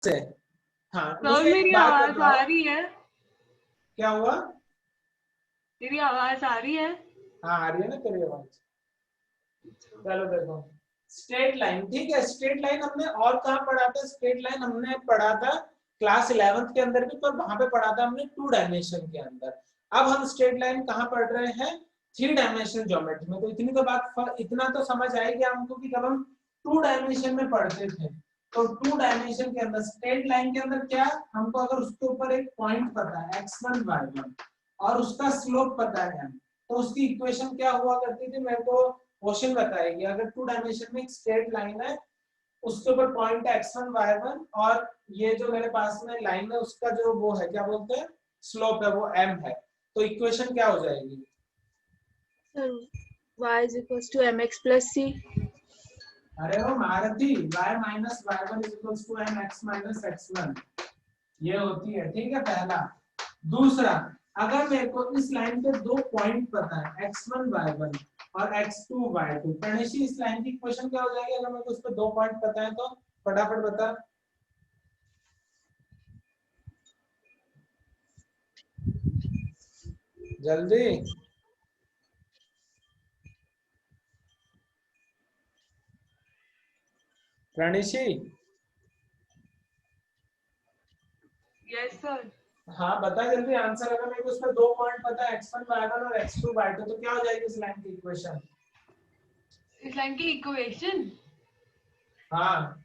से। हाँ सर मेरी आवाज आ रही है? क्या हुआ? तेरी आवाज आ रही है? हाँ आ रही है ना तेरी आवाज। चलो देखो, स्ट्रेट लाइन, ठीक है। स्ट्रेट लाइन हमने और कहाँ पढ़ा था? स्ट्रेट लाइन हमने पढ़ा था क्लास 11th के अंदर भी, पर वहां पे पढ़ा था हमने 2 डायमेंशन के अंदर। अब हम स्ट्रेट लाइन कहाँ पढ़ रहे हैं? 3 डायमेंशनल ज्योमेट्री में। तो इतनी तो बात, इतना तो समझ आएगी हमको कि जब हम 2 डायमेंशन में पढ़ते थे, तो 2 डायमेंशन के अंदर स्ट्रेट लाइन के अंदर क्या, हमको अगर उसके ऊपर एक पॉइंट पता है x1 y1 और उसका स्लोप पता है m, तो उसकी इक्वेशन क्या हुआ करती थी? मेरे को क्वेश्चन बताएगी, अगर 2 डायमेंशन में एक स्ट्रेट लाइन है, उसके ऊपर पॉइंट है x1 y1 और ये जो मेरे पास में लाइन है उसका जो वो है, क्या बोलते हैं, स्लोप है, वो m है, तो इक्वेशन क्या हो जाएगी? y is equals to mx plus c। अरे वो मारती, y minus y1 is equals to mx minus x1, ये होती है, ठीक है, पहला। दूसरा, अगर मेरे को इस लाइन पे 2 पॉइंट पता है x1 y1 और x2 y2, प्रणेशी इस लाइन की इक्वेशन क्या हो जाएगी अगर मेरे को उस पे 2 पॉइंट पता है? तो फटाफट बता। जल्दी। प्रणेशी। Yes sir. हाँ बता जल्दी आंसर। अगर मेरे को उसमें 2 पॉइंट पता है x1 y1 और x2 y2, तो क्या हो जाएगी इस लाइन की इक्वेशन? इस लाइन की इक्वेशन हाँ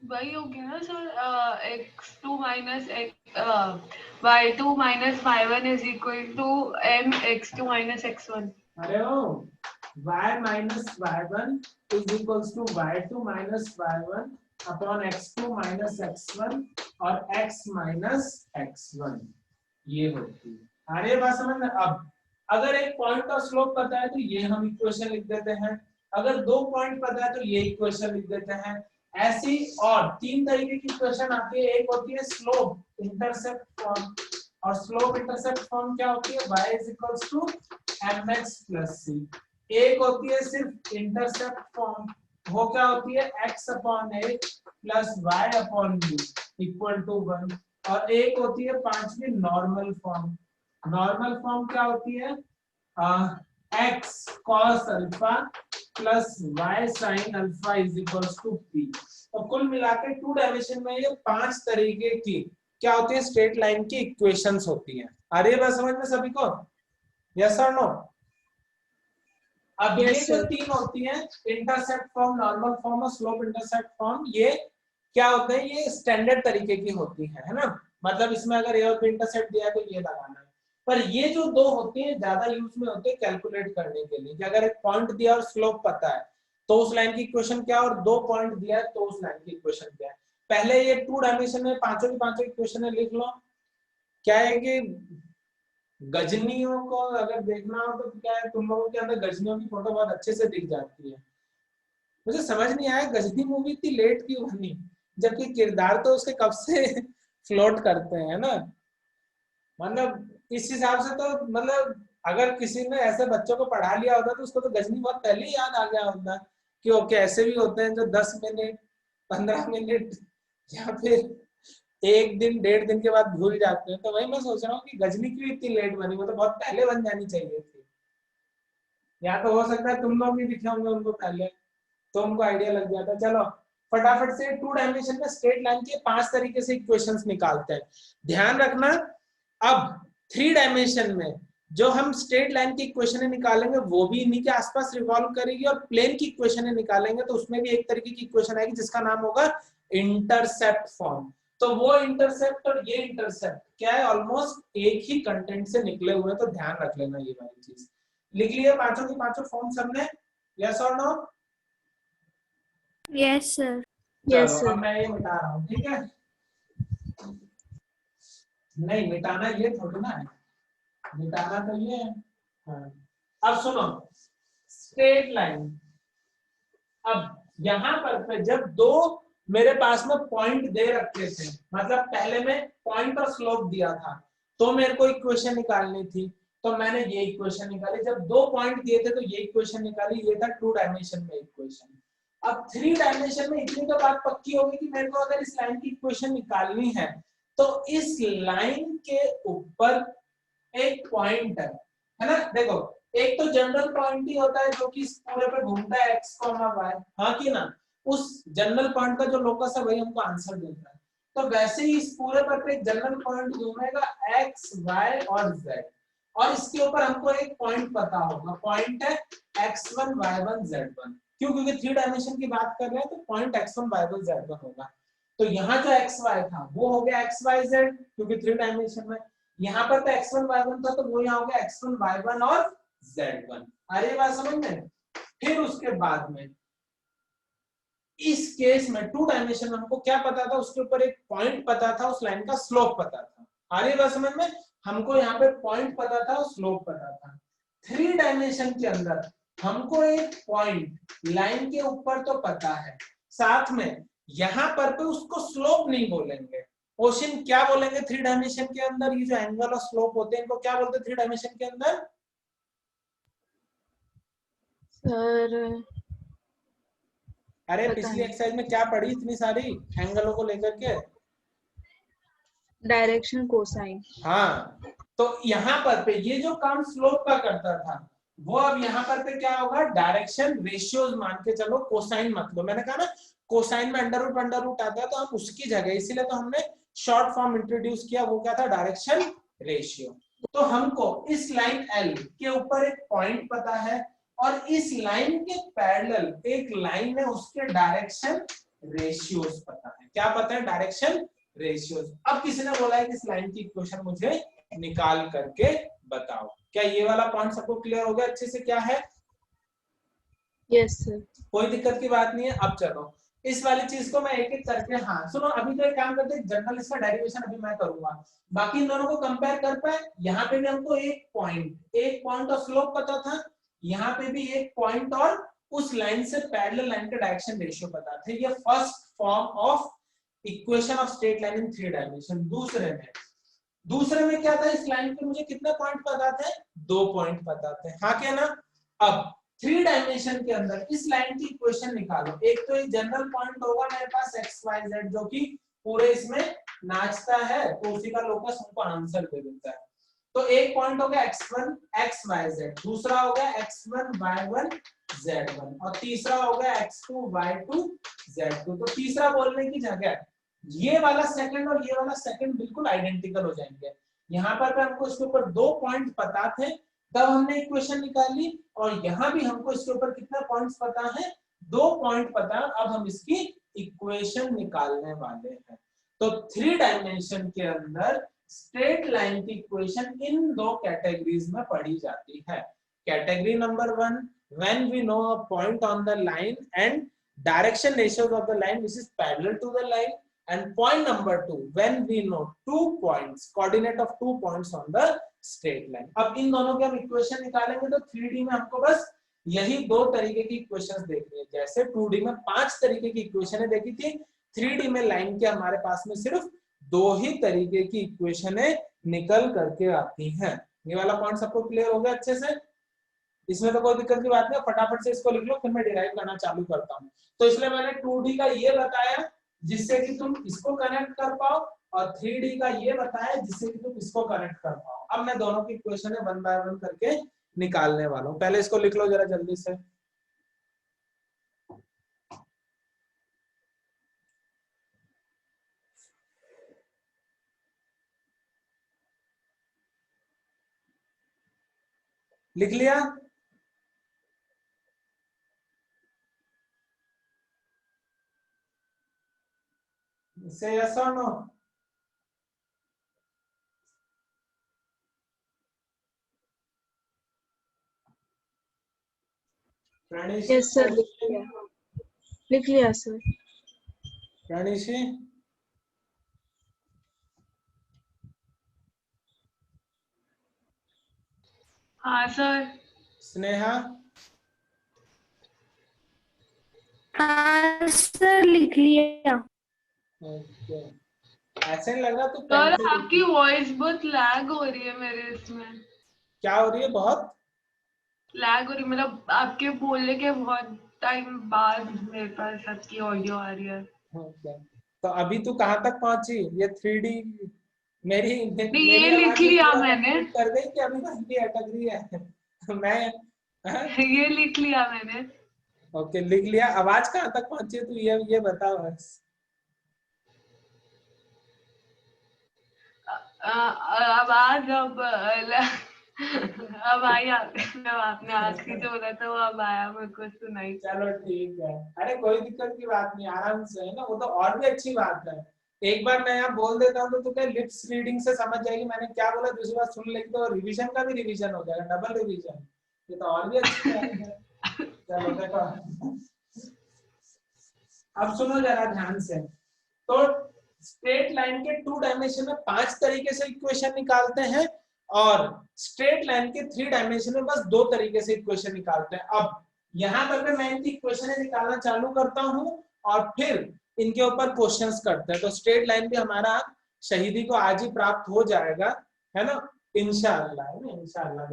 वही हो गया ना sir, x2 minus y2 minus y1 is equal to m x2 minus x1। अरे ओ, y minus y1 is equals to y2 minus y1 upon x2 minus x1 और x माइनस x1, ये होती है। अरे बात समझ में? अब अगर एक पॉइंट का स्लोप पता है तो ये हम इक्वेशन लिख देते हैं, अगर 2 पॉइंट पता है तो ये इक्वेशन लिख देते हैं। ऐसी और 3 तरीके की इक्वेशन आती है। एक होती है स्लोप इंटरसेप्ट फॉर्म, और स्लोप इंटरसेप्ट फॉर्म क्या होती है? y is equals to mx plus c। एक होती है सिर्फ इंटरसेप्ट फॉर्म, वो क्या होती है? x upon a plus y upon b equal to 1। और एक होती है पांचवी नॉर्मल फॉर्म। नॉर्मल फॉर्म क्या होती है? x cos alpha plus y sin alpha is equals to p। तो कुल मिलाकर 2 डायमेंशन में ये 5 तरीके की क्या होती है? स्ट्रेट लाइन की इक्वेशंस होती हैं। आ रही है बात समझ में सभी को? यस और नो? अब ये जो 3 होती हैं, इंटरसेप्ट फॉर्म, नॉर्मल फॉर्म और स्लोप इंटरसेप्ट फॉर्म, ये क्या होते हैं? ये स्टैंडर्ड तरीके की होती है ना? मतलब इसमें अगर ए और बी इंटरसेप्ट दिया है तो ये लगाना है। पर ये जो 2 होती हैं ज्यादा यूज में होते हैं कैलकुलेट करने के लिए, कि अगर एक पॉइंट दिया और स्लोप पता है तो उस लाइन की इक्वेशन क्या, और 2 पॉइंट दिया है तो उस लाइन की इक्वेशन क्या है। पहले ये 2 डायमेंशन में पांचों की पांचों इक्वेशन लिख लो। क्या है कि गजनियों को अगर देखना हो तो क्या है, तुम लोगों के अंदर गजनियों की फोटो बहुत अच्छे से दिख जाती है। मुझे समझ नहीं आया गजनी मूवी इतनी लेट क्यों बनी, जबकि किरदार तो उसके कब से फ्लोट करते हैं ना। मतलब इस हिसाब से तो, मतलब अगर किसी ने ऐसे बच्चों को पढ़ा लिया होता तो उसको तो गजनी बहुत पहले ही याद आ गया होता कि ओके ऐसे भी होते हैं जो 10 मिनट 15 मिनट या फिर 1 दिन 1.5 दिन के बाद भूल जाते हैं। तो वही मैं सोच रहा हूँ कि गजनी क्यों इतनी लेट बनी, वो तो बहुत पहले बन जानी चाहिए थी। या तो हो सकता है तुम लोग भी दिखे होंगे उनको पहले, तो उनको आइडिया लग जाता। चलो फटाफट से 2 डायमेंशन में स्ट्रेट लाइन के 5 तरीके से इक्वेशंस निकालते हैं। ध्यान रखना, अब 3 डायमेंशन में जो हम स्ट्रेट लाइन की इक्वेशन निकालेंगे वो भी इन्हीं के आसपास रिवॉल्व करेगी, और प्लेन की इक्वेशन निकालेंगे तो उसमें भी एक तरीके की इक्वेशन आएगी जिसका नाम होगा इंटरसेप्ट फॉर्म। तो वो इंटरसेप्ट और ये इंटरसेप्ट क्या है? ऑलमोस्ट एक ही कंटेंट से निकले हुए हैं, तो ध्यान रख लेना ये वाली चीज। लिख लिए पांचों की पांचों फॉर्म सबने? यस और नो? Yes sir. चलो अब मैं ये मिटा रहा हूँ, ठीक है? नहीं मिटाना ये थोड़ी ना है, मिटाना तो ये है। हाँ। अब सुनो, स्ट्रेट लाइन, अब यहाँ पर जब 2 मेरे पास में पॉइंट दे रखे थे, मतलब पहले में पॉइंट और स्लोप दिया था, तो मेरे को इक्वेशन निकालनी थी, तो मैंने ये इक्वेशन निकाली। जब 2 पॉइंट दिए थे तो ये इक्वेशन निकाली, ये था 2 डायमेंशन में इक्वेशन। अब 3 डायमेंशन में इतनी तो बात पक्की होगी कि मेरे को अगर इस लाइन की इक्वेशन निकालनी है तो इस लाइन के ऊपर एक पॉइंट है ना। देखो एक तो जनरल पॉइंट ही होता है जो कि इस पूरे पे घूमता है x, y, हाँ कि ना। उस जनरल पॉइंट का जो लोकस है वही हमको आंसर देता है। तो वैसे ही इस पूरे पर पे एक जनरल पॉइंट घूमेगा x, y और z, और इसके ऊपर हमको एक पॉइंट पता होगा, पॉइंट है x1, y1, z1। क्यों? क्योंकि 3 डायमेंशन की बात कर रहे हैं तो पॉइंट x1, y1, z1 होगा। तो यहाँ जो xy था वो हो गया xyz क्योंकि 3 डायमेंशन में। यहाँ पर तो x1, y1 था तो वो यहाँ हो गया x1, y1 और z1। अरे बात समझ में। फिर उसके बाद में इस केस में 2 डायमेंशन में हमको क्या पता था, उसके ऊपर एक पॉइंट पता था, उस लाइन का स्लोप पता था। आ रही बात समझ में। हमको यहाँ पे पॉइंट पता था और स्लोप पता था। 3 डायमेंशन के अंदर हमको एक पॉइंट लाइन के ऊपर तो पता है, साथ में यहाँ पर पे उसको स्लोप नहीं बोलेंगे। क्वेश्चन क्या बोलेंगे 3 डायमेंशन के अंदर? ये जो एंगल और स्लोप होते हैं इनको क्या बोलते हैं 3 डायमेंशन के अंदर? सर अरे पता पिछली नहीं। एक्सरसाइज में क्या पढ़ी इतनी सारी एंगलों को लेकर के? Direction cosine. हाँ, तो यहाँ पर पे ये जो काम स्लोप का करता था वो अब यहाँ पर पे क्या होगा, डायरेक्शन रेशियोज मान के चलो, कोसाइन मत लो। मैंने कहा ना कोसाइन में अंडर रूट आता है तो हम उसकी जगह, इसीलिए तो हमने शॉर्ट फॉर्म इंट्रोड्यूस किया, वो क्या था, डायरेक्शन रेशियो। तो हमको इस लाइन L के ऊपर एक पॉइंट पता है और इस लाइन के पैरेलल एक लाइन है, उसके डायरेक्शन रेशियोज पता है। क्या पता है? Direction ratios. अब किसी ने बोला है कि इस लाइन की इक्वेशन मुझे निकाल करके बताओ। क्या ये वाला पॉइंट सबको क्लियर हो गया अच्छे से? क्या है? Yes sir. कोई दिक्कत की बात नहीं है। अब चलो इस वाली चीज को मैं एक एक करके, हाँ सुनो, अभी तो एक काम करते हैं, जनरल इसका डेरिवेशन अभी मैं करूंगा, बाकी इन दोनों को कंपेयर कर पाए। यहाँ पे भी हमको एक पॉइंट और स्लोप पता था, यहाँ पे भी एक पॉइंट और उस लाइन से पैरेलल लाइन के डायरेक्शन रेशियो पता थे। ये first form of equation of straight line in 3 dimension. दूसरे में क्या था, इस लाइन के मुझे कितने पॉइंट पता थे? 2 पॉइंट पता थे, हाँ क्या ना। अब 3 डायमेंशन के अंदर इस लाइन की इक्वेशन निकालो। एक तो एक जनरल पॉइंट होगा मेरे पास XYZ जो कि पूरे इसमें नाचता है, तो उसी का लोकस हमको आंसर दे देता है। तो एक पॉइंट हो गया x1 XYZ, दूसरा हो गया x1 y1 z1 और तीसरा हो गया x2 y2 z2। तो तीसरा बोलने की जगह ये वाला सेकंड और ये वाला सेकंड बिल्कुल आइडेंटिकल हो जाएंगे। यहाँ पर हमको इसके ऊपर 2 पॉइंट पता थे तब हमने इक्वेशन निकाली, और यहाँ भी हमको इसके ऊपर कितने पॉइंट्स पता है? 2 पॉइंट पता। अब हम इसकी इक्वेशन निकालने वाले हैं। तो 3 डायमेंशन के अंदर स्ट्रेट लाइन की इक्वेशन इन 2 कैटेगरीज में पढ़ी जाती है। Category number 1, when we know a point on the line and direction ratios of the line which is parallel to the line, and point number 2, when we know 2 points, coordinate of 2 points on the straight line। अब इन दोनों के हम equation निकालेंगे तो 3D में हमको बस यही 2 तरीके की इक्वेशंस देखनी है। जैसे 2D में 5 तरीके की इक्वेशनें देखी थी, 3D में लाइन के हमारे पास में सिर्फ 2 ही तरीके की इक्वेशनें निकल करके आती हैं। ये वाला पॉइंट सबको क्लियर हो गया अच्छे से? इसमें तो कोई दिक्कत की बात नहीं, फटाफट से इसको लिख लो, फिर मैं डिराइव करना चालू करता हूँ। तो इसलिए मैंने 2D का ये बताया जिससे कि तुम इसको कनेक्ट कर पाओ, और 3D का ये बताया जिससे कि तुम इसको कनेक्ट कर पाओ। अब मैं दोनों की इक्वेशन 1 बाय 1 करके निकालने वाला हूँ। पहले इसको लिख लो जरा जल्दी से। लिख लिया? से यस और नो? यस सर, लिख लिया सर। प्रणीशी, हाँ सर। स्नेहा, हाँ सर, लिख लिया। ओके। ऐसे नहीं लग रहा तू सर पेन से आपकी वॉइस बहुत लैग हो रही है मेरे इसमें। क्या हो रही है? बहुत लैग हो रही, मतलब आपके बोलने के बहुत टाइम बाद मेरे पास सबकी ऑडियो आ रही है। Okay. तो अभी तू कहाँ तक पहुंची? ये 3D मेरी नहीं, मेरी ये लिख आवाज लिया पूरा मैंने। कंप्लीट कर गई कि अभी बस भी अटक रही है? मैं हाँ? ये लिख लिया मैंने। ओके, लिख लिया। आवाज कहाँ तक पहुंची है तू ये बता बस। अब आज अब आई आपने आखिरी जो बोला था वो अब आया मेरे को सुनाई। चलो ठीक है, अरे कोई दिक्कत की बात नहीं, आराम से है ना, वो तो और भी अच्छी बात है। एक बार मैं यहाँ बोल देता हूँ तो तू क्या लिप्स रीडिंग से समझ जाएगी मैंने क्या बोला, दूसरी बार सुन लेगी तो रिवीजन का भी रिवीजन हो जाएगा, डबल रिवीजन। ये तो और भी अच्छी बात है। चलो देखो, अब सुनो जरा ध्यान से। तो स्ट्रेट लाइन के 2 डायमेंशन में 5 तरीके से इक्वेशन निकालते हैं, और स्ट्रेट लाइन के 3 डायमेंशन में बस 2 तरीके से इक्वेशन निकालते हैं। अब यहाँ पर मैं इनकी इक्वेशन निकालना चालू करता हूँ और फिर इनके ऊपर क्वेश्चंस करते हैं। तो स्ट्रेट लाइन भी हमारा शहीदी को आज ही प्राप्त हो जाएगा, है ना, इंशाअल्लाह, है ना, इंशाअल्लाह।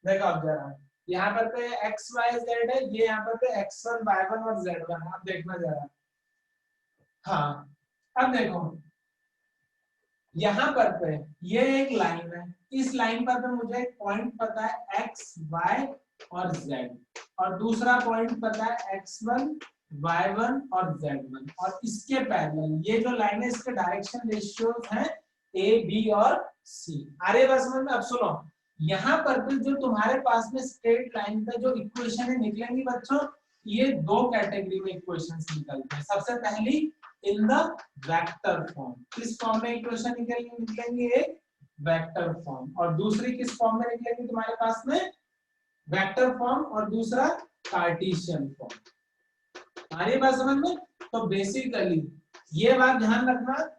देखो अब जरा यहाँ पर पे x y z है, ये यहाँ पर पे x1 y1 और z1, आप देखना जरा। हाँ, अब देखो यहाँ पर पे ये एक लाइन है, इस लाइन पर पे मुझे एक पॉइंट पता है x y और z, और दूसरा पॉइंट पता है x1 y1 और z1, और इसके पैरेलल ये जो लाइन है इसके डायरेक्शन रेशियोज हैं a b और c। अरे बस समझ में। अब सुनो, यहाँ पर भी जो तुम्हारे पास में स्ट्रेट लाइन का जो इक्वेशन है निकलेंगी बच्चों, ये 2 कैटेगरी में इक्वेशंस निकलते हैं। सबसे पहली इन द वेक्टर फॉर्म, किस फॉर्म में इक्वेशन निकलेंगी? एक वेक्टर फॉर्म। और दूसरी किस फॉर्म में निकलेंगी तुम्हारे पास में? वेक्टर फॉर्म, और दूसरा कार्टेशियन फॉर्म। आ रही बात समझ में? तो बेसिकली ये बात ध्यान रखना,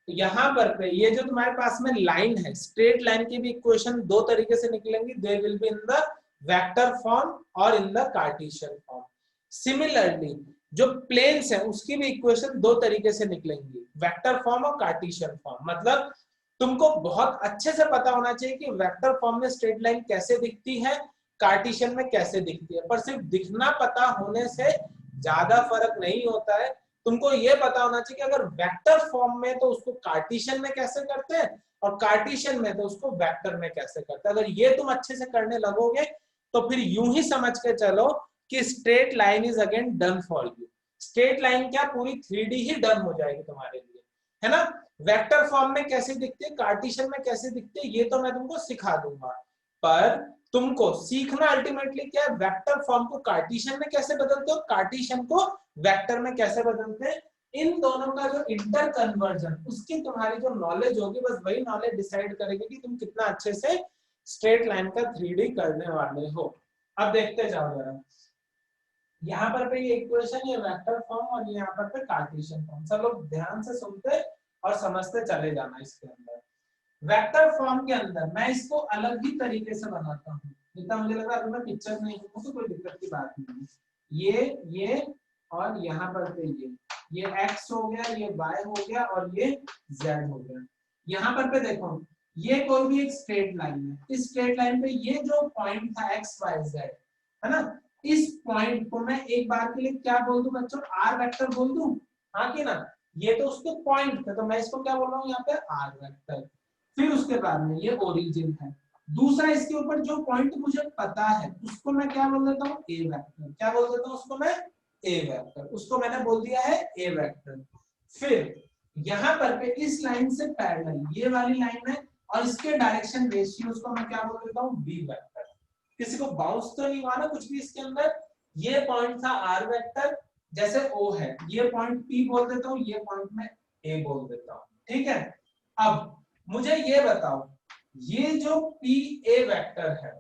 यहाँ पर पे ये जो तुम्हारे पास में लाइन है, स्ट्रेट लाइन की भी इक्वेशन 2 तरीके से निकलेंगी, they will be in the vector form और in the Cartesian form. Similarly जो प्लेन्स है उसकी भी इक्वेशन 2 तरीके से निकलेंगी, वेक्टर फॉर्म और कार्टेशियन फॉर्म। मतलब तुमको बहुत अच्छे से पता होना चाहिए कि वेक्टर फॉर्म में स्ट्रेट लाइन कैसे दिखती है, कार्टेशियन में कैसे दिखती है। पर सिर्फ दिखना पता होने से ज्यादा फर्क नहीं होता है, तुमको ये पता होना चाहिए कि अगर वेक्टर फॉर्म में तो उसको कार्टेशियन में कैसे करते हैं, और कार्टेशियन में तो उसको वेक्टर में कैसे करते हैं। अगर ये तुम अच्छे से करने लगोगे तो फिर यूं ही समझ के चलो कि straight line is again done for you. Straight line क्या पूरी 3D ही डन हो जाएगी तुम्हारे लिए, है ना। वेक्टर फॉर्म में कैसे दिखते हैं, कार्टेशियन में कैसे दिखते हैं, ये तो मैं तुमको सिखा दूंगा, पर तुमको सीखना अल्टीमेटली क्या है, वेक्टर फॉर्म को कार्टेशियन में कैसे बदलते हो, कार्टेशियन को वेक्टर में कैसे बदलते हैं। इन दोनों का जो इंटर कन्वर्जन, उसकी तुम्हारी जो नॉलेज होगी, बस वही नॉलेज डिसाइड करेगी कि तुम कितना अच्छे से स्ट्रेट लाइन का 3D करने वाले हो। अब देखते जाओ जरा, यहाँ पर पे ये इक्वेशन, ये वेक्टर फॉर्म, और ये यहाँ पर पे कार्टेशियन फॉर्म। सब लोग ध्यान से सुनते और समझते चले जाना। इसके अंदर वेक्टर फॉर्म के अंदर मैं इसको अलग ही तरीके से बनाता हूँ, जितना मुझे लगा अगर मैं पिक्चर में हूँ तो कोई दिक्कत की बात नहीं है। ये और यहाँ पर पे ये x हो गया, ये y हो गया, और ये z हो गया। यहाँ पर पे देखो, ये कोई भी एक स्ट्रेट लाइन है, इस स्ट्रेट लाइन पे ये जो पॉइंट था x y z, है ना, इस पॉइंट को मैं एक बार के लिए क्या बोल दूं बच्चों, r वेक्टर बोल दूं, हाँ कि ना। ये तो उसके पॉइंट थे, तो मैं इसको क्या बोल रहा हूँ यहाँ पे, r वेक्टर। फिर उसके बाद में ये ओरिजिन है। दूसरा इसके ऊपर जो पॉइंट मुझे पता है उसको मैं क्या बोल देता हूँ, a वेक्टर। क्या बोल देता हूँ उसको मैं, a वेक्टर। उसको मैंने बोल दिया है a वेक्टर। फिर यहाँ पर पे इस लाइन से पैरेलल ये वाली लाइन है, और इसके डायरेक्शन रेशियोज को मैं क्या बोल देता हूँ, b वेक्टर। किसी को बाउंस तो नहीं हुआ ना कुछ भी इसके अंदर। ये पॉइंट था r वेक्टर, जैसे o है, ये पॉइंट p बोल देता हूँ, ये पॉइंट में a बोल देता हूँ, ठीक है। अब मुझे ये बताओ, ये जो PA वेक्टर है,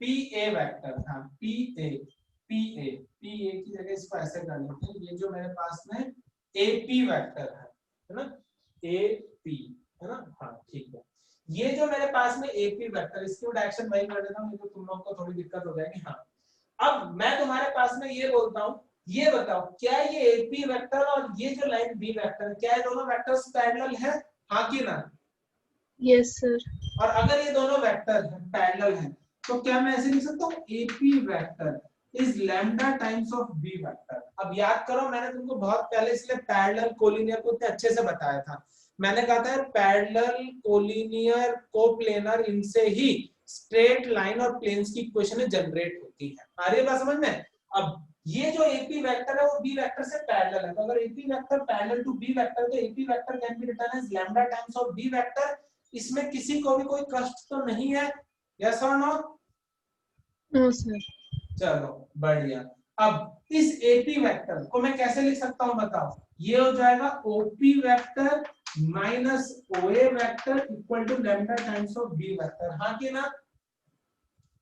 PA वेक्टर था, PA की जगह इसको ऐसे कर लेते हैं, ये जो मेरे पास में AP वेक्टर है ना, AP, है ना, हाँ ठीक है। ये जो मेरे पास में AP वेक्टर, इसकी डायरेक्शन वही कर देता हूँ, नहीं तो तुम लोग को थोड़ी दिक्कत हो जाएगी। हाँ, अब मैं तुम्हारे पास में ये बोलता हूँ, ये बताओ क्या ये AP वेक्टर और ये जो लाइन B वेक्टर, क्या ये दोनों वेक्टर्स पैरेलल है, हाँ कि ना। Yes sir. और अगर ये दोनों वेक्टर हैं, पैरेलल हैं, तो क्या मैं ऐसे लिख सकता हूँ AP vector is lambda times of B vector. अब याद करो, मैंने तुमको बहुत पहले इसलिए पैरेलल कोलिनियर को इतने अच्छे से बताया था। मैंने कहा था पैरेलल कोलिनियर कोप्लेनर, इनसे ही स्ट्रेट लाइन और प्लेन्स की इक्वेशन जनरेट होती है। आ रही है बात समझ में? अब ये जो एपी वेक्टर है वो बी वेक्टर से पैरेलल है, तो अगर AP vector parallel to B vector तो AP vector can be written as lambda times of B vector. इसमें किसी को भी कोई कष्ट तो नहीं है? यस और नो? No sir. चलो बढ़िया। अब इस एपी वेक्टर को मैं कैसे लिख सकता हूं बताओ? ये हो जाएगा OP vector minus OA vector equal to lambda times of B vector. हाँ कि ना?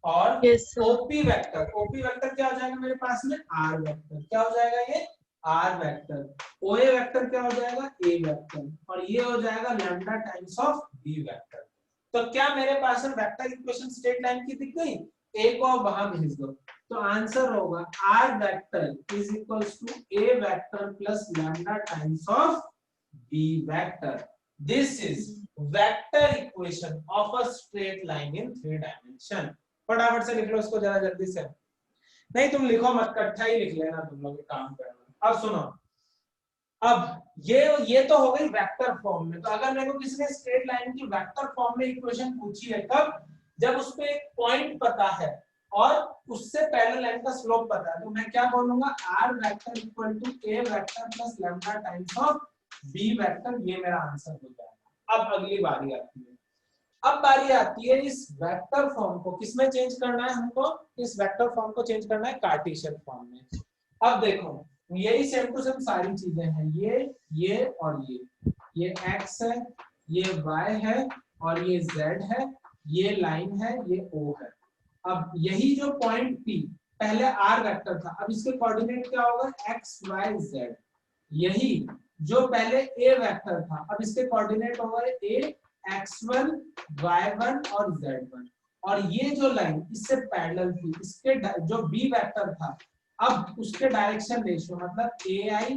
और यस सर। ओपी वेक्टर क्या हो जाएगा मेरे पास में? R vector. क्या हो जाएगा ये? Are vector. ओए वेक्टर क्या हो जाएगा? A vector. और ये हो जाएगा lambda times of B vector. तो क्या मेरे पास में वेक्टर इक्वेशन स्ट्रेट लाइन की दिख गई? ए को वहां भेज दो, तो आंसर होगा R vector is equals to A vector plus lambda times of B vector. This is vector equation of a straight line in 3 dimension. फटाफट से लिख लो उसको जरा जल्दी से। नहीं तुम लिखो मत, इकट्ठा ही लिख लेना, तुम लोग काम करना। अब सुनो, अब ये तो हो गई वेक्टर फॉर्म में। तो अगर मेरे को किसी ने स्ट्रेट लाइन की वेक्टर फॉर्म में इक्वेशन पूछी है, कब? जब उस पे एक पॉइंट पता है और उससे पैरेलल लाइन का स्लोप पता है, तो मैं क्या बोलूंगा? R vector equal to A vector plus lambda times of B vector. ये मेरा आंसर हो जाएगा। अब अगली बारी आती है। अब बारी आती है इस वेक्टर फॉर्म को किसमें चेंज करना है हमको? इस वेक्टर फॉर्म को चेंज करना है कार्टेशियन फॉर्म में। अब देखो यही सेम टू सेम सारी चीजें हैं, ये और ये x है, ये y है और ये z है, ये लाइन है, ये o है। अब यही जो पॉइंट P पहले r वेक्टर था, अब इसके कोऑर्डिनेट क्या होगा? x y z। यही जो पहले a वेक्टर था, अब इसके कोऑर्डिनेट होगा a x1 y1 और z1। और ये जो लाइन इससे पैरेलल थी, इसके जो b वेक्टर था, अब उसके डायरेक्शन रेशियो मतलब ai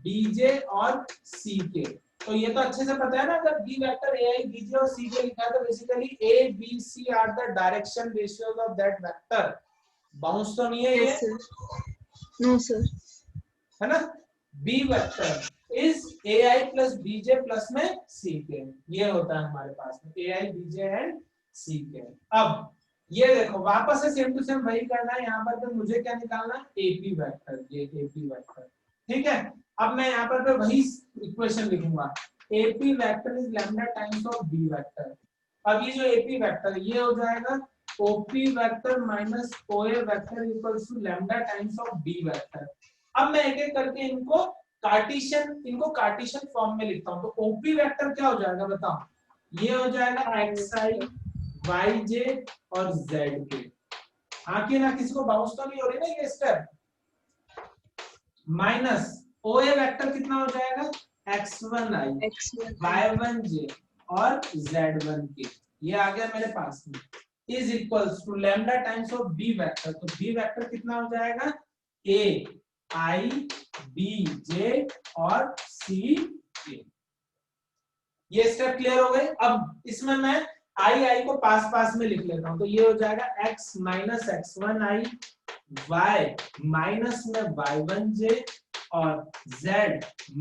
bj और ck। तो ये तो अच्छे से पता है ना, अगर b वेक्टर ai bj और ck लिखा है तो basically a b c are the direction ratios of that vector. बाउंस तो नहीं है ये? Yes sir. No sir. है ना? b vector is ai plus bj plus में ck। ये होता है हमारे पास में ai bj एंड ck। अब ये देखो वापस से सेम टू सेम वही करना है। यहाँ पर तो मुझे क्या निकालना है? AP vector. ये एपी वेक्टर, ठीक है। अब मैं यहाँ पर तो वही इक्वेशन लिखूंगा, AP vector is lambda times of B vector. अब ये जो एपी वेक्टर ये हो जाएगा OP vector minus OA vector equals to lambda times of B vector. अब मैं एक एक करके इनको कार्टेशियन फॉर्म में लिखता हूँ। तो ओपी वेक्टर क्या हो जाएगा बताओ? ये हो जाएगा xi yj और zk। हाँ कि ना? किसी को बाउंस तो नहीं हो रही ना ये स्टेप? माइनस ओए वेक्टर कितना हो जाएगा? x1i y1j और z1k। ये आ गया मेरे पास में, is equals to lambda times of B vector. तो बी वेक्टर कितना हो जाएगा? a i b j और c k। ये स्टेप क्लियर हो गए। अब इसमें मैं आई को पास में लिख लेता हूं। तो ये हो जाएगा x minus x1i y minus में y1j और z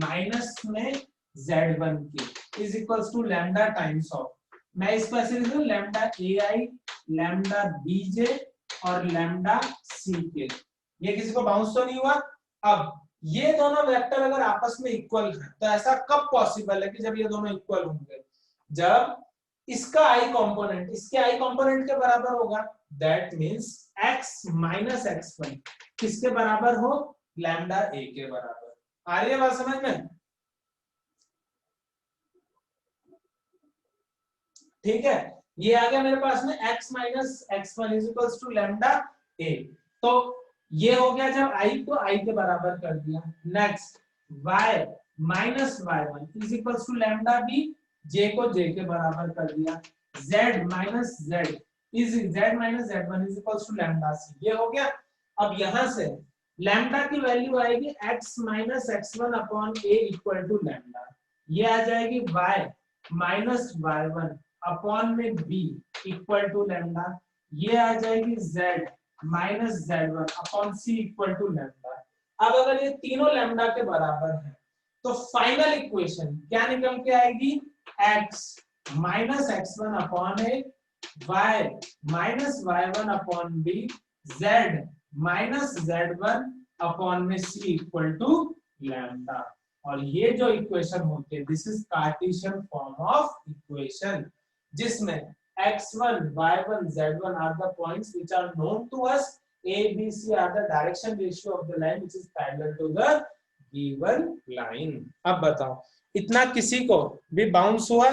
माइनस में z1k is equals to lambda times of, मैं इसको ऐसे लिख दूं, लैम्डा ai लैम्डा bj और लैम्डा ck। ये किसी को बाउंस तो नहीं हुआ? अब ये दोनों वेक्टर अगर आपस में इक्वल हैं, तो ऐसा कब पॉसिबल है कि जब ये दोनों इक्वल होंगे? जब इसका i कंपोनेंट इसके i कंपोनेंट के बराबर होगा। That means x minus x1 किसके बराबर हो? लैम्डा a के बराबर। आ रही है बात समझ में? ठीक है, ये आ गया मेरे पास में x minus x1 is equals to lambda a। तो ये हो गया जब i को i के बराबर कर दिया। Next y minus y1 is equals to lambda b, j को j के बराबर कर दिया। z minus z minus z1 is equals to lambda c। ये हो गया। अब यहां से लैम्डा की वैल्यू आएगी x minus x1 upon a equal to lambda. ये आ जाएगी y माइनस y1 अपॉन में b इक्वल टू लैम्डा। ये आ जाएगी z minus Z1 upon C equal to lambda. अब अगर ये तीनों लैम्डा के बराबर है तो फाइनल इक्वेशन क्या निकल के आएगी, x minus x1 upon a, y minus y1 upon b, z minus z1 upon में c इक्वल टू लैम्डा। और ये जो इक्वेशन होती है this is Cartesian form of equation, जिसमें x1 y1 z1 are the points which are known to us, a b c are the direction ratio of the line which is parallel to the given line। अब बताओ इतना किसी को भी bounce हुआ?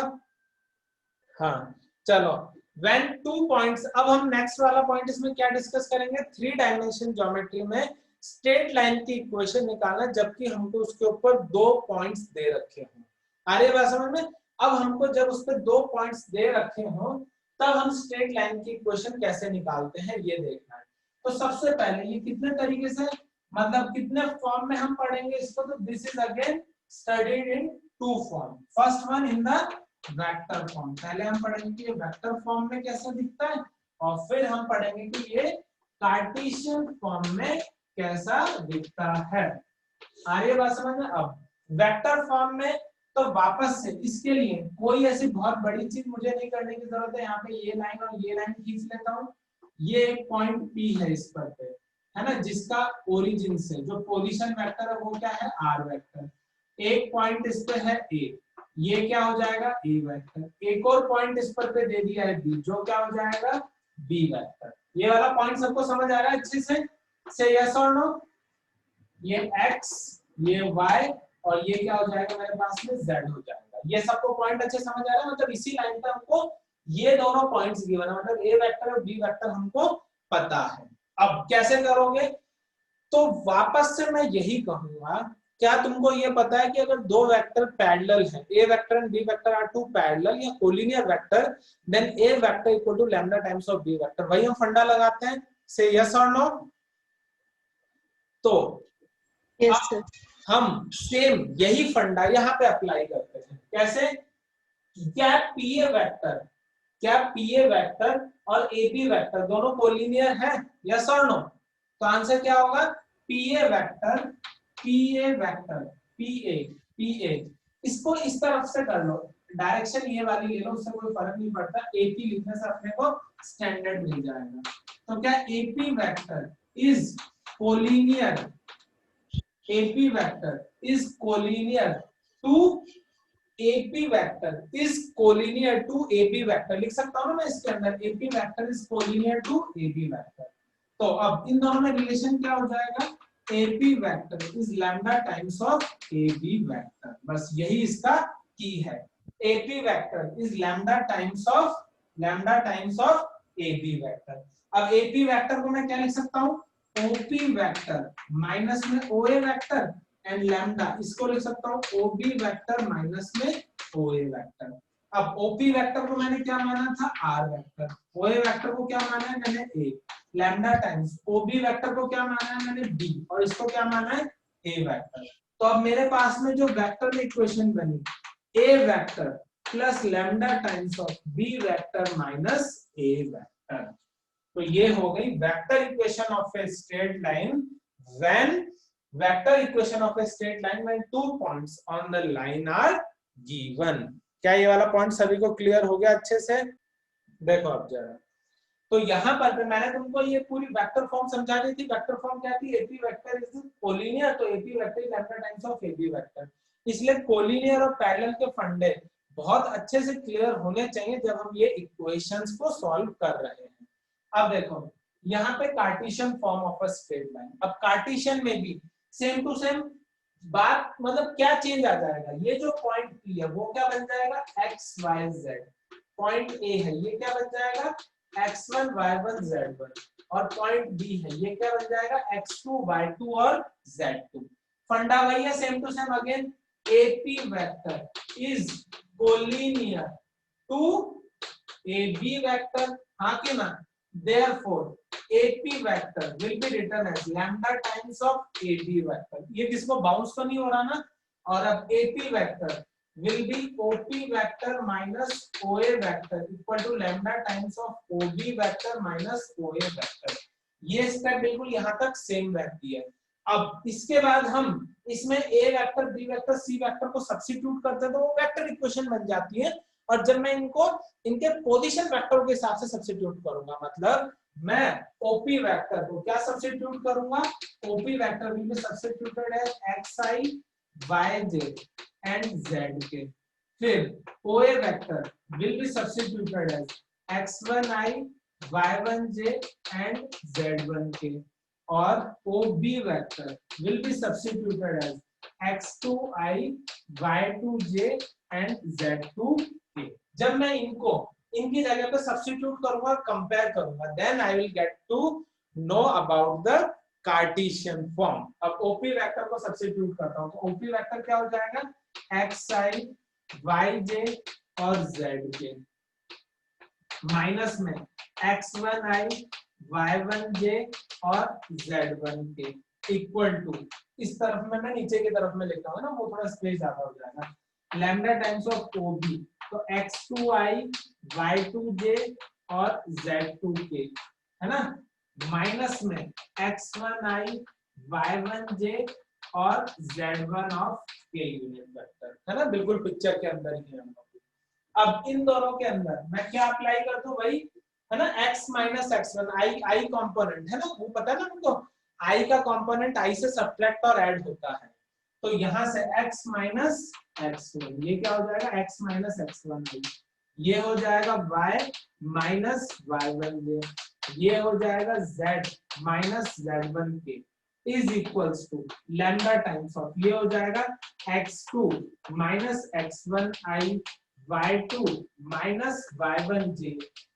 हाँ चलो, when two points, अब हम नेक्स्ट वाला पॉइंट इसमें क्या डिस्कस करेंगे, 3 डायमेंशन ज्योमेट्री में स्ट्रेट लाइन की इक्वेशन निकालना जबकि हमको उसके ऊपर 2 पॉइंट्स दे रखे हों। आ रही बात समझ में? अब हमको जब उस पर 2 पॉइंट्स दे रखे हों तब हम स्ट्रेट लाइन की इक्वेशन कैसे निकालते हैं ये देखना है। तो सबसे पहले ये कितने तरीके से, मतलब कितने फॉर्म में हम पढ़ेंगे इसको, तो this is again studied in 2 form. First one in the vector form, पहले हम पढ़ेंगे कि ये वेक्टर फॉर्म में कैसा दिखता है, और फिर हम पढ़ेंगे कि ये कार्टेशियन फॉर्म में कैसा दिखता है। आ रही है बात समझ में? अब वेक्टर फॉर्म में तो वापस से इसके लिए कोई ऐसी बहुत बड़ी चीज मुझे नहीं करने की जरूरत है। यहाँ पे ये लाइन और ये लाइन खींच लेता हूँ, ये एक पॉइंट P है इस पर पे, है ना, जिसका ओरिजिन से जो पोजीशन वेक्टर है वो क्या है, R वेक्टर। एक पॉइंट इस पे है A, ये क्या हो जाएगा A वेक्टर। एक और पॉइंट इस पर पे दे दिया है B, जो क्या हो जाएगा B वेक्टर। ये वाला पॉइंट सबको समझ आ रहा है अच्छे से यस और नो? ये x, ये y और ये क्या हो जाएगा मेरे पास में z हो जाएगा। ये सबको पॉइंट अच्छे समझ आ रहा है? मतलब इसी लाइन पे हमको ये दोनों पॉइंट्स गिवन है, मतलब a वेक्टर और b वेक्टर हमको पता है। अब कैसे करोगे, तो वापस से मैं यही कहूंगा, क्या तुमको ये पता है कि अगर 2 वेक्टर पैरेलल हैं, a vector and b vector are 2 parallel या collinear vector, then a vector equal to lambda times of b vector. वही हम फंडा लगाते हैं, से यस और नो? तो Yes, sir. हम सेम यही फंडा यहाँ पे अप्लाई करते हैं। कैसे? क्या PA वेक्टर और AB वेक्टर दोनों कोलिनियर है, यस और नो? तो आंसर क्या होगा, PA वेक्टर PA। इसको इस तरफ से कर लो, डायरेक्शन ये वाली ले लो, उससे कोई फर्क नहीं पड़ता, AP लिखने से अपने को स्टैंडर्ड मिल जाएगा। तो क्या AP vector is collinear, AP vector is collinear to AP vector is collinear to AB vector, लिख सकता हूँ ना मैं इसके अंदर, AP vector is collinear to AB vector। तो अब इन दोनों में रिलेशन क्या हो जाएगा, AP vector is lambda times of AB vector। बस यही इसका की है, AP vector is lambda times of AB vector। अब AP vector को मैं क्या लिख सकता हूँ, OP वेक्टर माइनस में OA वेक्टर एंड लैम्डा, इसको लिख सकता हूँ OB वेक्टर माइनस में OA वेक्टर। अब OP वेक्टर को मैंने क्या माना था, R वेक्टर, OA वेक्टर को क्या माना है मैंने A, lambda times OB vector को क्या माना है मैंने B, और इसको क्या माना है A वेक्टर। तो अब मेरे पास में जो वेक्टर में इक्वेशन बनी, A vector plus lambda times of B vector minus A vector. तो ये हो गई vector equation of a straight line when 2 points on the line are given. क्या ये वाला पॉइंट सभी को क्लियर हो गया अच्छे से? देखो अब जरा, तो यहाँ पर मैंने तुमको ये पूरी वेक्टर फॉर्म समझा दी थी। वेक्टर फॉर्म क्या थी, AP वेक्टर इज कोलिनियर, तो AP vector is lambda times of AB vector. इसलिए कोलिनियर और पैरेलल के फंडे बहुत अच्छे से क्लियर होने चाहिए जब हम ये इक्वेशंस को सॉल्व कर रहे हैं। अब देखो यहाँ पे Cartesian form of a straight line, अब कार्टेशियन में भी सेम टू सेम बात, मतलब क्या चेंज आ जाएगा, ये जो पॉइंट P है वो क्या बन जाएगा XYZ, पॉइंट A है ये क्या बन जाएगा X1 Y1 Z1, और पॉइंट B है ये क्या बन जाएगा X2 Y2 और Z2। फंडा वही है, same to same again, AP vector is collinear to AB vector, हाँ कि ना? Therefore, AP vector will be written as lambda times of AB vector। ये किसको बाउंस तो नहीं हो रहा ना? और अब AP vector will be OP vector minus OA vector equal to lambda times of OB vector minus OA vector। ये स्टेप बिल्कुल यहाँ तक सेम रहती है। अब इसके बाद हम इसमें ए vector, B vector, C vector को सब्स्टिट्यूट करते हैं तो वो वेक्टर इक्वेशन बन जाती है। और जब मैं इनको इनके पोजीशन वेक्टर के हिसाब से सब्स्टिट्यूट करूंगा, मतलब मैं ओपी वेक्टर को क्या सब्स्टिट्यूट करूंगा, OP vector will be substituted as xi yj and zk। फिर OA vector will be substituted as x1i y1j and z1k। और OB vector will be substituted as x2i y2j and z2k। जब मैं इनको इनकी जगह पे substitute करूंगा, compare करूंगा, then I will get to know about the Cartesian form. अब OP वेक्टर को सब्स्टिट्यूट करता हूं तो OP वेक्टर क्या हो जाएगा, xi yj और zk माइनस में x1i y1j और z1k इक्वल टू, इस तरफ में मैं नीचे की तरफ में लिखा हूं ना, वो थोड़ा स्पेस ज्यादा हो जाएगा, लैम्डा टाइम्स ऑफ OB, तो x2i y2j और z2k है ना, माइनस में x1i y1j और z1 of k unit vector है ना, बिल्कुल पिक्चर के अंदर ही है। अब इन दोनों के अंदर मैं क्या अप्लाई करता हूँ भाई, है ना, x माइनस x1, आई कंपोनेंट है ना, वो पता है ना हमको, i का कंपोनेंट i से सब्ट्रैक्ट और ऐड होता है, तो यहाँ से x माइनस x1, ये क्या हो जाएगा, x माइनस x1, ये हो जाएगा y माइनस y1, ये हो जाएगा z minus z1k is equals to lambda times of, ये हो जाएगा x2 minus x1i y2 minus y1j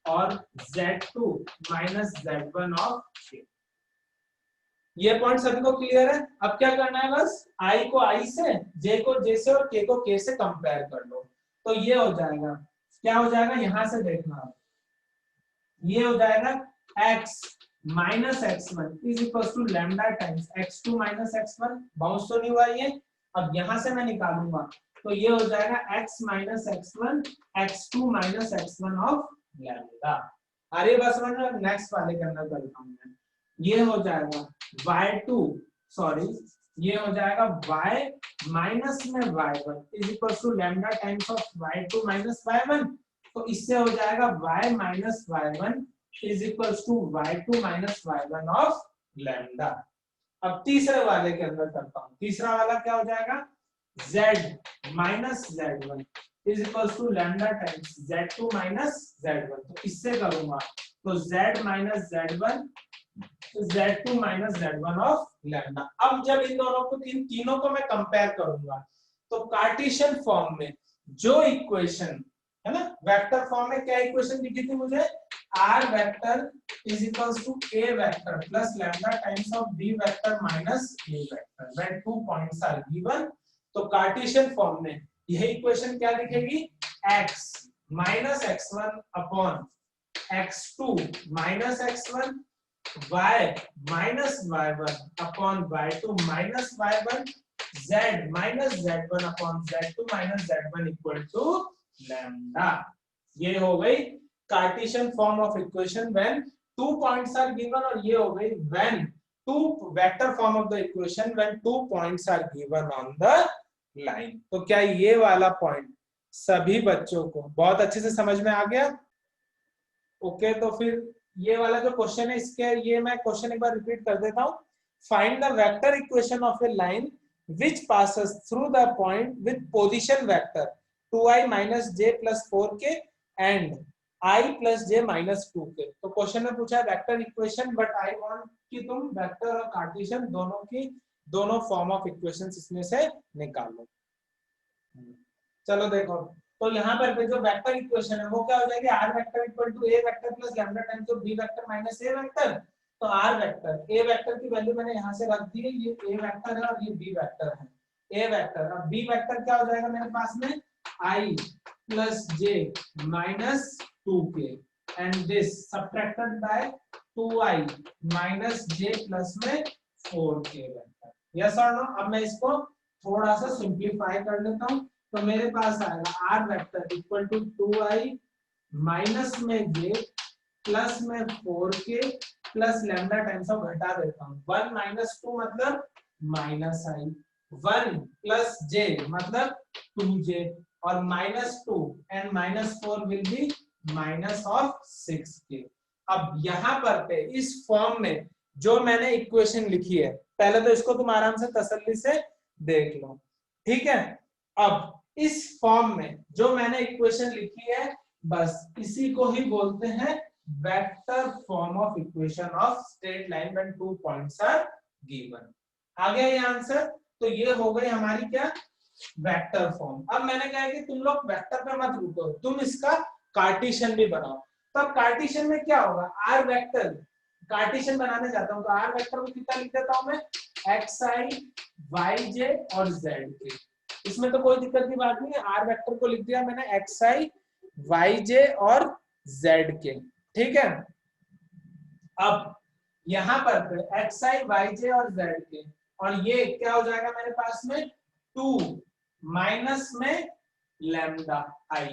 और z2 minus z1 of k। ये पॉइंट सभी को क्लियर है। अब क्या करना है, बस i को i से, j को j से और k को k से कंपेयर कर लो, तो ये हो जाएगा, क्या हो जाएगा, यहां से देखना, ये हो जाएगा x minus x1 is equal to lambda times x2 minus x1, bounce तो नहीं हुआ ये, अब यहां से मैं निकालूंगा तो ये हो जाएगा x minus x1 x2 minus x1 of lambda. अरे बस मैं नेक्स्ट वाले के अंदर करता हूं मैं, ये हो जाएगा y2 सॉरी ये हो जाएगा y माइनस में y1 is equal to lambda times of y2 minus y1, तो इससे हो जाएगा y minus y1 is equal to y2 minus y1 of lambda. अब तीसरे वाले के अंदर करता हूं, तीसरा वाला क्या हो जाएगा, z minus z1 is equal to lambda times z2 minus z1, तो इससे करूंगा तो z minus z1 z2 minus z1 of lambda. अब जब इन दोनों को, इन तीनों को मैं कंपेयर करूंगा तो कार्टेशियन फॉर्म में जो इक्वेशन है ना, वेक्टर फॉर्म में क्या इक्वेशन दिखी थी मुझे, r vector is equals to a vector plus lambda times of b vector minus a vector when 2 points are given. तो कार्टेशियन फॉर्म में यह इक्वेशन क्या दिखेगी, x minus x1 upon x2 minus x1 y minus y1 upon y2 minus y1 z minus z1 upon z2 minus z1 equal to lambda. ये हो गई Cartesian form of equation when 2 points are given, और ये हो गई when 2 vector form of the equation when 2 points are given on the line. तो क्या ये वाला पॉइंट सभी बच्चों को बहुत अच्छे से समझ में आ गया? ओके, तो फिर ये वाला जो क्वेश्चन है, इसके ये मैं क्वेश्चन एक बार रिपीट कर देता हूं। Find the vector equation of A line which passes through the point with position vector 2i minus j plus 4k and i plus j minus 2k। तो क्वेश्चन में पूछा है vector equation, but I want कि तुम vector और Cartesian दोनों की दोनों फॉर्म ऑफ इक्वेशंस इसमें से निकालो। चलो देखो, तो यहाँ पर जो वेक्टर इक्वेशन है वो क्या हो जाएगी, r vector equal to a vector plus lambda times of b vector minus a vector. तो r वेक्टर, a वेक्टर की वैल्यू मैंने यहाँ से रख दी है, ये a वेक्टर है और ये b वेक्टर है, a वेक्टर। अब b वेक्टर क्या हो जाएगा मेरे पास में, i plus j minus 2k and this subtracted by 2i minus j plus में 4k वेक्टर। यस और नो? अब मैं इसको थोड़ा सा सिंप्लीफाई कर लेता हूँ, तो मेरे पास आएगा r vector equal to 2i minus में j प्लस में 4k plus lambda times of घटा देता हूँ 1 माइनस 2 मतलब माइनस i 1 प्लस j मतलब 2j और minus 2 and minus 4 will be minus of 6k। अब यहाँ पर पे इस फॉर्म में जो मैंने इक्वेशन लिखी है पहले तो इसको तुम आराम से तसल्ली से देख लो, ठीक है। अब इस फॉर्म में जो मैंने इक्वेशन लिखी है बस इसी को ही बोलते हैं vector form of equation of straight line when 2 points are given. आ गया ये आंसर। तो ये हो गई हमारी क्या वेक्टर फॉर्म। अब मैंने कहा है कि तुम लोग वेक्टर पे मत रुको, तुम इसका कार्टेशियन भी बनाओ। तो अब कार्टेशियन में क्या होगा, आर वेक्टर कार्टेशियन बनाने जाता हूं तो आर वेक्टर को कितना लिख देता हूं मैं xi yj और zk। इसमें तो कोई दिक्कत की बात नहीं है, आर वेक्टर को लिख दिया मैंने xi yj और zk, ठीक है। अब यहां पर xi yj और zk और ये क्या हो जाएगा मेरे पास में 2 माइनस में लैम्डा i,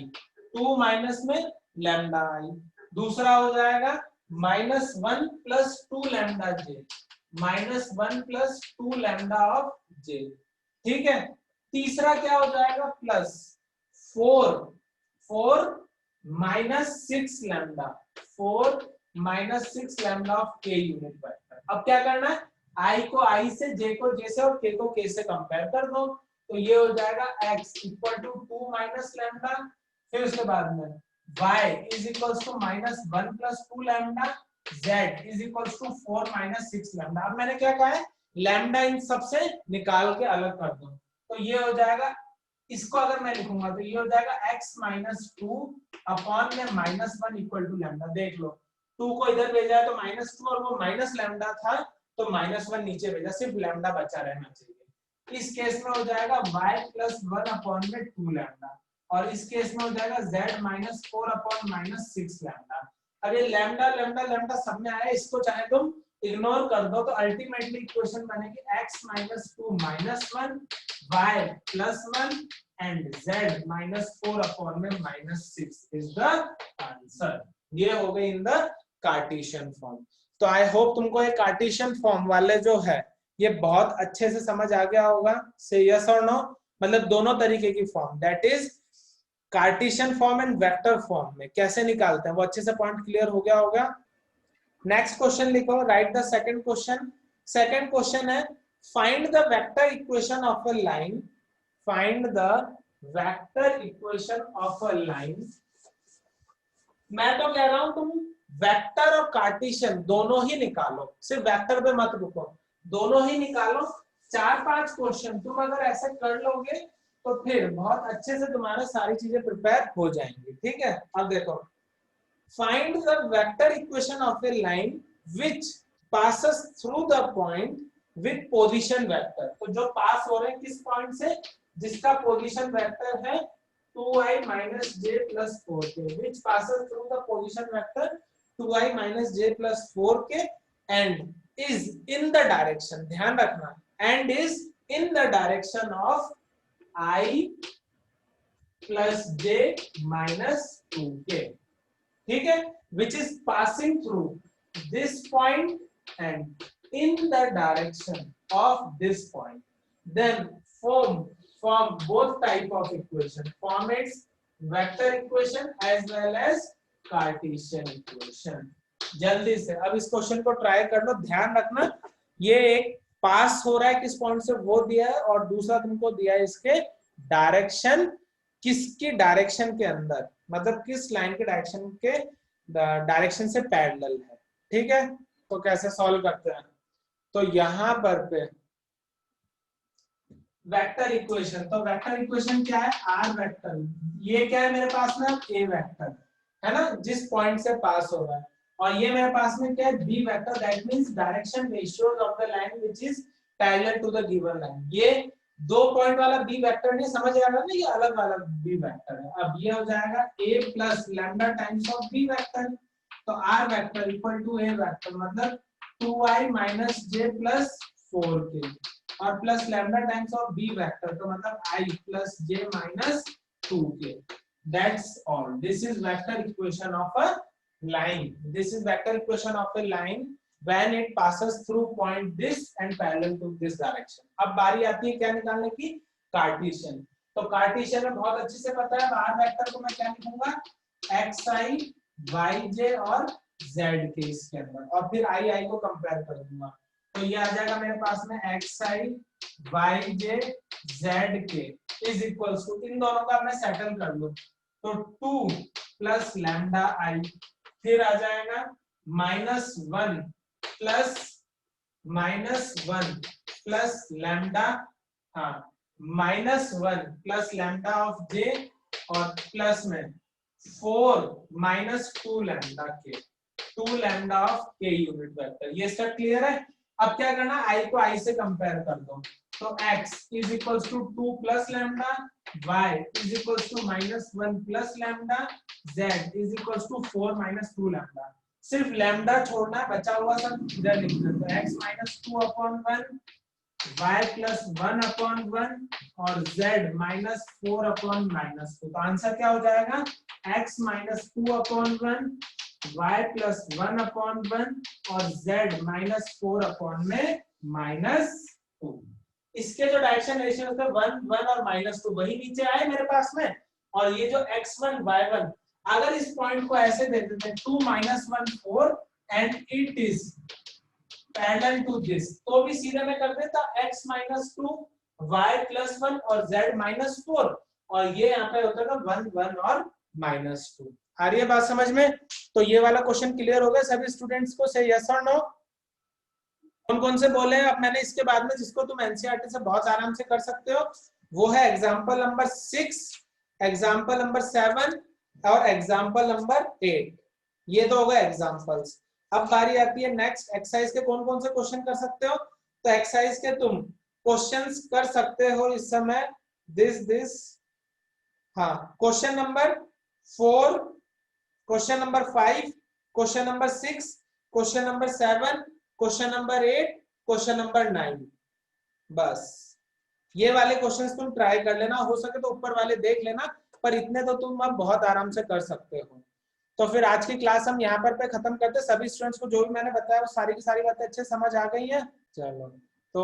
2 माइनस में लैम्डा i, दूसरा हो जाएगा minus 1 plus 2 lambda j minus 1 plus 2 lambda of j, ठीक है। तीसरा क्या हो जाएगा plus 4 minus 6 lambda 4 minus 6 lambda of k unit vector. अब क्या करना है, i को i से, j को j से और k को k से कंपेयर कर दो। तो ये हो जाएगा x equal to 2 minus lambda, फिर उसके बाद में y is equals to minus 1 plus 2 lambda, z is equals to 4 minus 6 lambda. अब मैंने क्या कहा है लैम्डा इन सबसे निकाल के अलग कर दो। तो ये हो जाएगा, इसको अगर मैं लिखूंगा तो ये हो जाएगा x माइनस 2 अपॉन में माइनस 1 इक्वल टू लैम्डा। देख लो 2 को इधर भेजा है तो माइनस 2 और वो माइनस लैम्डा था तो माइनस 1 नीचे भेजा, सिर्फ लैम्डा बचा रहना चाहिए। इस केस में हो जाएगा y प्लस 1 अपॉन में 2 लैम्डा और इस केस में हो जाएगा z minus 4 upon minus 6 lambda. अब ये लैम्डा लैम्डा लैम्डा सब में आया, इसको चाहे तुम इग्नोर कर दो तो अल्टीमेटली इक्वेशन बनेगी x minus 2 minus 1 y plus 1 and z minus 4 upon में माइनस 6 इज द आंसर। ये हो गई इन द कार्टेशियन फॉर्म। तो आई होप तुमको ये कार्टेशियन फॉर्म वाले जो है ये बहुत अच्छे से समझ आ गया होगा। से यस और नो, मतलब दोनों तरीके की form, that is Cartesian form and vector form में कैसे निकालते हैं वो अच्छे से पॉइंट क्लियर हो गया होगा। नेक्स्ट क्वेश्चन लिखो, write the second question. Second question है find the vector equation of a line, find the vector equation of a line. मैं तो कह रहा हूं तुम वेक्टर और कार्टेशियन दोनों ही निकालो, सिर्फ वेक्टर पे मत रुको, दोनों ही निकालो। 4-5 क्वेश्चन तुम अगर ऐसे कर लोगे तो फिर बहुत अच्छे से तुम्हारे सारी चीजें प्रिपेयर हो जाएंगी, ठीक है। अब देखो, find the vector equation of A line which passes through the point with position vector। तो जो पास हो रहे हैं किस पॉइंट से, जिसका पोजीशन वेक्टर है 2i minus j plus 4k, which passes through the position vector 2i minus j plus 4k and is in the direction, ध्यान रखना, and is in the direction of i plus j minus 2k, ठीक है, which is passing through this point and in the direction of this point, then form both type of equation, form its vector equation as well as Cartesian equation। जल्दी से अब इस question को try कर लो, ध्यान रखना ये एक पास हो रहा है किस पॉइंट से वो दिया है और दूसरा तुमको दिया है इसके डायरेक्शन, किसकी डायरेक्शन के अंदर, मतलब किस लाइन के डायरेक्शन से पैरेलल है, ठीक है। तो कैसे सॉल्व करते हैं, तो यहां पर पे वेक्टर इक्वेशन, तो वेक्टर इक्वेशन क्या है, आर वेक्टर, ये क्या है मेरे पास में ए वेक्टर है ना जिस पॉइंट से पास हो रहा है, और ये मेरे पास में क्या है B vector, that means direction ratios of the line which is parallel to the given line. ये 2 पॉइंट वाला बी वेक्टर नहीं समझ आ रहा ना, ये अलग वाला बी वेक्टर है। अब ये हो जाएगा a plus lambda times of B vector, तो R vector equal to A vector मतलब 2i minus j plus 4k और plus lambda times of B vector, तो मतलब i plus j minus 2k, that's all. This is vector equation of a line. This is vector equation of a line when it passes through point this and parallel to this direction. अब बारी आती है क्या निकालने की, Cartesian. तो Cartesian में बहुत अच्छे से पता है बाहर वेक्टर को मैं क्या लिखूंगा, xi yj और z के इसके अंदर, और फिर i को कंपेयर कर दूंगा. तो ये आ जाएगा मेरे पास में xi yj z के इज इक्वल्स टू, इन दोनों का मैं सेटल कर लूं तो 2 प्लस लैम्डा i, फिर आ जाएगा -1 प्लस लैम्डा, हाँ -1 प्लस लैम्डा ऑफ j और प्लस में 4 माइनस 2 लैम्डा के, 2 lambda of k unit vector. ये स्टेप क्लियर है. अब क्या करना, i को i से कंपेयर कर दो. तो x is equals to 2 plus lambda, y is equals to -1 plus lambda, z is equals to 4 minus 2 lambda. सिर्फ लैम्डा छोड़ना है, बचा हुआ सब इधर लिखना है. तो x minus 2 upon 1, y plus 1 upon 1 और z माइनस 4 अपॉन माइनस 2. तो आंसर क्या हो जाएगा, x minus 2 upon 1, y plus 1 upon 1 और z माइनस 4 अपॉन में -2. इसके जो डायरेक्शन रेशियो थे 1 1 और -2 वही नीचे आए मेरे पास में. और ये जो x1 y1, अगर इस पॉइंट को ऐसे दे देते 2 -1 4 and it is parallel to this, तो भी सीधे में कर देता x -2 y +1 और z -4, और ये यहाँ पे होता था 1 1 और -2. आ रही है बात समझ में. तो ये वाला क्वेश्चन क्लियर हो गया सभी स्टूडेंट्स को, से यस और नो. कौन कौन से बोले हैं. अब मैंने इसके बाद में जिसको तुम एनसीईआरटी से बहुत आराम से कर सकते हो वो है एग्जांपल नंबर 6, एग्जांपल नंबर 7 और एग्जांपल नंबर 8. ये तो हो गए एग्जांपल्स. अब बारी आती है नेक्स्ट एक्सरसाइज के. कौन कौन से क्वेश्चन कर सकते हो. तो एक्सरसाइज के तुम क्वेश्चंस कर सकते हो इस समय दिस, हाँ, question number 4, question number 5, question number 6, question number 7, question number 8, question number 9. बस ये वाले क्वेश्चंस तुम ट्राई कर लेना, हो सके तो ऊपर वाले देख लेना, पर इतने तो तुम अब बहुत आराम से कर सकते हो. तो फिर आज की क्लास हम यहाँ पर पे खत्म करते हैं. सभी स्टूडेंट्स को जो भी मैंने बताया वो सारी की सारी बातें अच्छे समझ आ गई हैं. चलो तो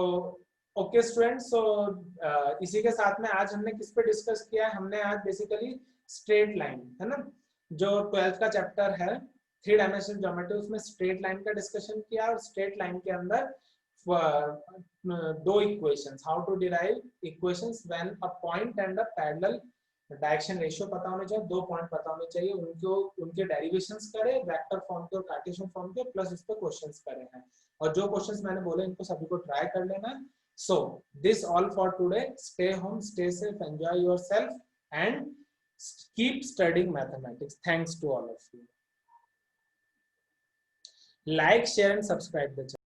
ओके स्टूडेंट्स, सो इसी के साथ में आज हमने किस पे डिस्कस किया है. हमने आज बेसिकली स्ट्रेट लाइन, है ना, जो 12th का चैप्टर है 3 डायमेंशनल ज्योमेट्री, उसमें स्ट्रेट लाइन का डिस्कशन किया. और स्ट्रेट लाइन के अंदर दो equations, how to derive equations when a point and a parallel, direction ratio पता होने चाहिए, 2 पॉइंट पता होने चाहिए, उनके डेरिवेशंस करे वेक्टर फॉर्म के और कार्टेशियन फॉर्म के, प्लस उस पे क्वेश्चंस करे हैं. और जो क्वेश्चंस मैंने बोले इनको सभी को ट्राई कर लेना. So this all for today. Stay home, stay safe, enjoy yourself and keep studying mathematics. Thanks to all of you. Like, share and subscribe the channel.